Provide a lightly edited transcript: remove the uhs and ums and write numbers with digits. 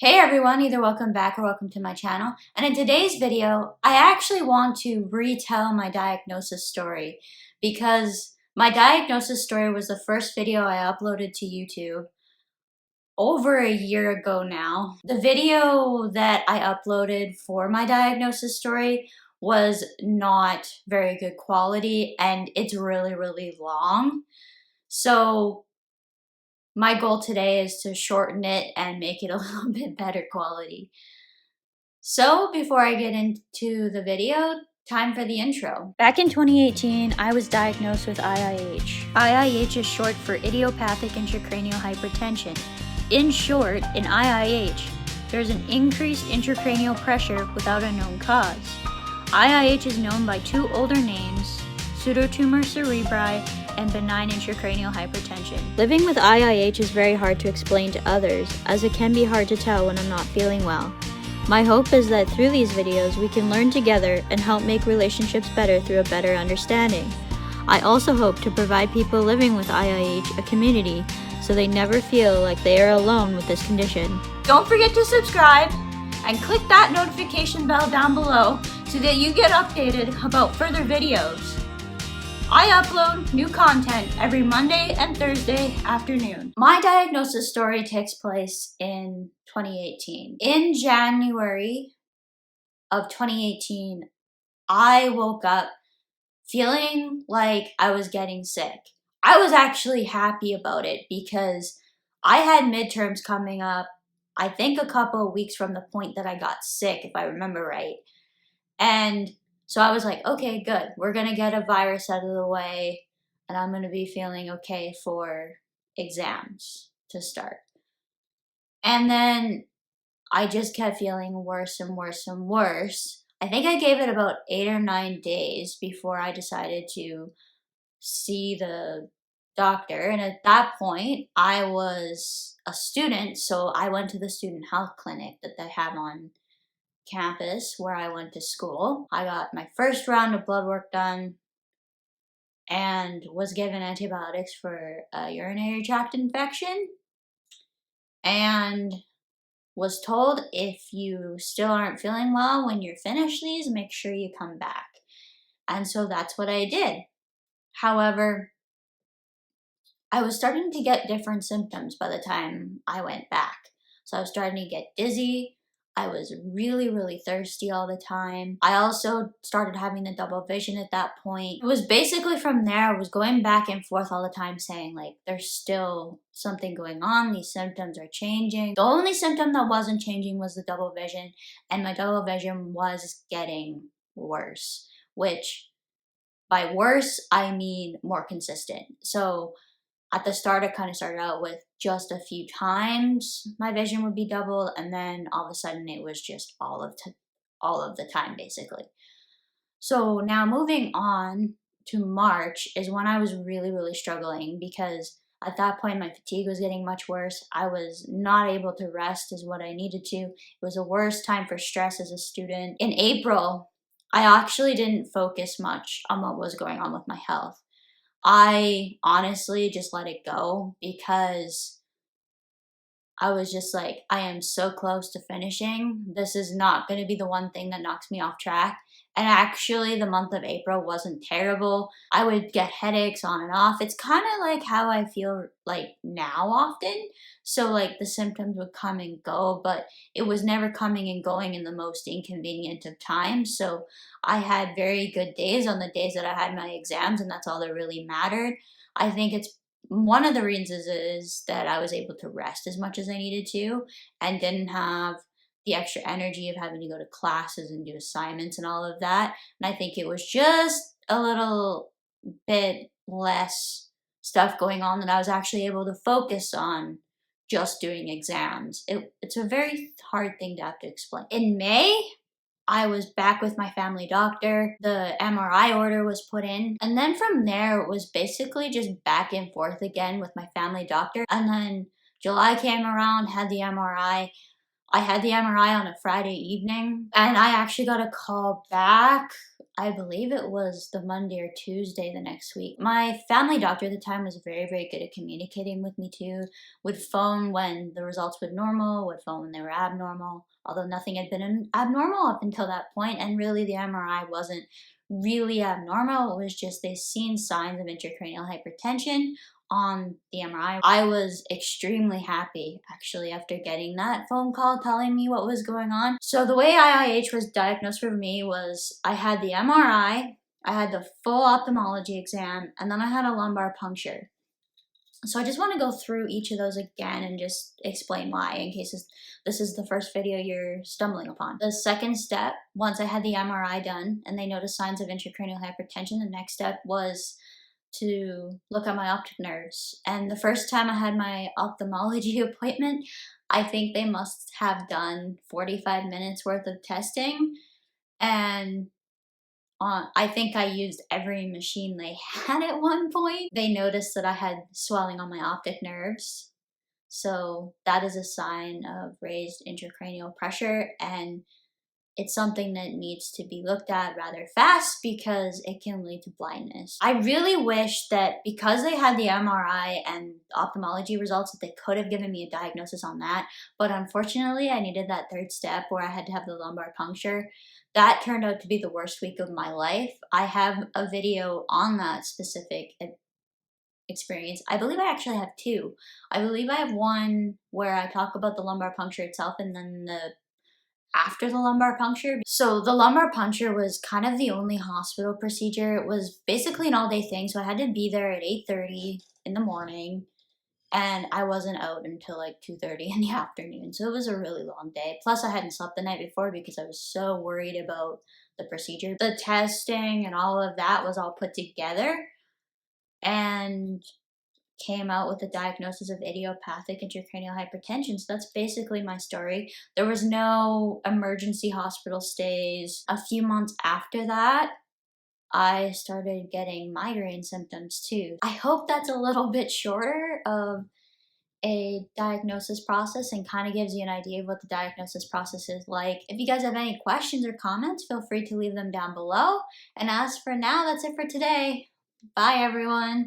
Hey everyone, either welcome back or welcome to my channel. And in today's video, I actually want to retell my diagnosis story because my diagnosis story was the first video I uploaded to YouTube over a year ago now. The video that I uploaded for my diagnosis story was not very good quality and it's really long. So my goal today is to shorten it and make it a little bit better quality. So before I get into the video, time for the intro. Back in 2018, I was diagnosed with IIH. IIH is short for idiopathic intracranial hypertension. In short, in IIH, there's an increased intracranial pressure without a known cause. IIH is known by two older names, pseudotumor cerebri and benign intracranial hypertension. Living with IIH is very hard to explain to others, as it can be hard to tell when I'm not feeling well. My hope is that through these videos we can learn together and help make relationships better through a better understanding. I also hope to provide people living with IIH a community so they never feel like they are alone with this condition. Don't forget to subscribe and click that notification bell down below so that you get updated about further videos. I upload new content every Monday and Thursday afternoon. My diagnosis story takes place in 2018. In January of 2018, I woke up feeling like I was getting sick. I was actually happy about it because I had midterms coming up, I think a couple of weeks from the point that I got sick, if I remember right. And so I was like, okay, good. We're going to get a virus out of the way and I'm going to be feeling okay for exams to start. And then I just kept feeling worse and worse and worse. I think I gave it about 8 or 9 days before I decided to see the doctor. And at that point, I was a student, so I went to the student health clinic that they have on campus where I went to school. I got my first round of blood work done and was given antibiotics for a urinary tract infection and was told if you still aren't feeling well when you're finished these, make sure you come back. And so that's what I did. However, I was starting to get different symptoms by the time I went back. So I was starting to get dizzy. I was really thirsty all the time. I also started having the double vision at that point. It was basically from there, I was going back and forth all the time saying like, there's still something going on. These symptoms are changing. The only symptom that wasn't changing was the double vision, and my double vision was getting worse, which by worse, I mean more consistent. So at the start, it kind of started out with just a few times my vision would be doubled, and then all of a sudden it was just all of the time, basically. So now moving on to March is when I was really struggling because at that point my fatigue was getting much worse. I was not able to rest as what I needed to. It was a worse time for stress as a student. In April, I actually didn't focus much on what was going on with my health. I honestly just let it go because I was just like, I am so close to finishing. This is not going to be the one thing that knocks me off track. And actually, the month of April wasn't terrible. I would get headaches on and off. It's kind of like how I feel like now often. So like the symptoms would come and go, but it was never coming and going in the most inconvenient of times. So I had very good days on the days that I had my exams, and that's all that really mattered. I think it's one of the reasons is that I was able to rest as much as I needed to and didn't have the extra energy of having to go to classes and do assignments and all of that. And I think it was just a little bit less stuff going on that I was actually able to focus on just doing exams. It's a very hard thing to have to explain. In May, I was back with my family doctor. The MRI order was put in. And then from there, it was basically just back and forth again with my family doctor. And then July came around, had the MRI. I had the MRI on a Friday evening. And I actually got a call back I believe it was the Monday or Tuesday the next week. My family doctor at the time was very, very good at communicating with me too. Would phone when the results were normal, would phone when they were abnormal, although nothing had been abnormal up until that point, and really the MRI wasn't really abnormal. It was just they seen signs of intracranial hypertension on the MRI. I was extremely happy actually after getting that phone call telling me what was going on. So the way IIH was diagnosed for me was I had the MRI, I had the full ophthalmology exam, and then I had a lumbar puncture. So I just want to go through each of those again and just explain why in case this is the first video you're stumbling upon. The second step, once I had the MRI done and they noticed signs of intracranial hypertension, the next step was to look at my optic nerves. And the first time I had my ophthalmology appointment, I think they must have done 45 minutes worth of testing. And I think I used every machine they had at one point. They noticed that I had swelling on my optic nerves. So that is a sign of raised intracranial pressure, and it's something that needs to be looked at rather fast because it can lead to blindness. I really wish that because they had the MRI and ophthalmology results that they could have given me a diagnosis on that, but unfortunately I needed that third step where I had to have the lumbar puncture. That turned out to be the worst week of my life. I have a video on that specific experience. I believe I actually have two. I believe I have one where I talk about the lumbar puncture itself and then after the lumbar puncture. So the lumbar puncture was kind of the only hospital procedure. It was basically an all-day thing, so I had to be there at 8:30 in the morning, and I wasn't out until like 2:30 in the afternoon. So it was a really long day. Plus I hadn't slept the night before because I was so worried about the procedure. The testing and all of that was all put together and came out with a diagnosis of idiopathic intracranial hypertension. So that's basically my story. There was no emergency hospital stays. A few months after that, I started getting migraine symptoms too. I hope that's a little bit shorter of a diagnosis process and kind of gives you an idea of what the diagnosis process is like. If you guys have any questions or comments, feel free to leave them down below. And as for now, that's it for today. Bye everyone.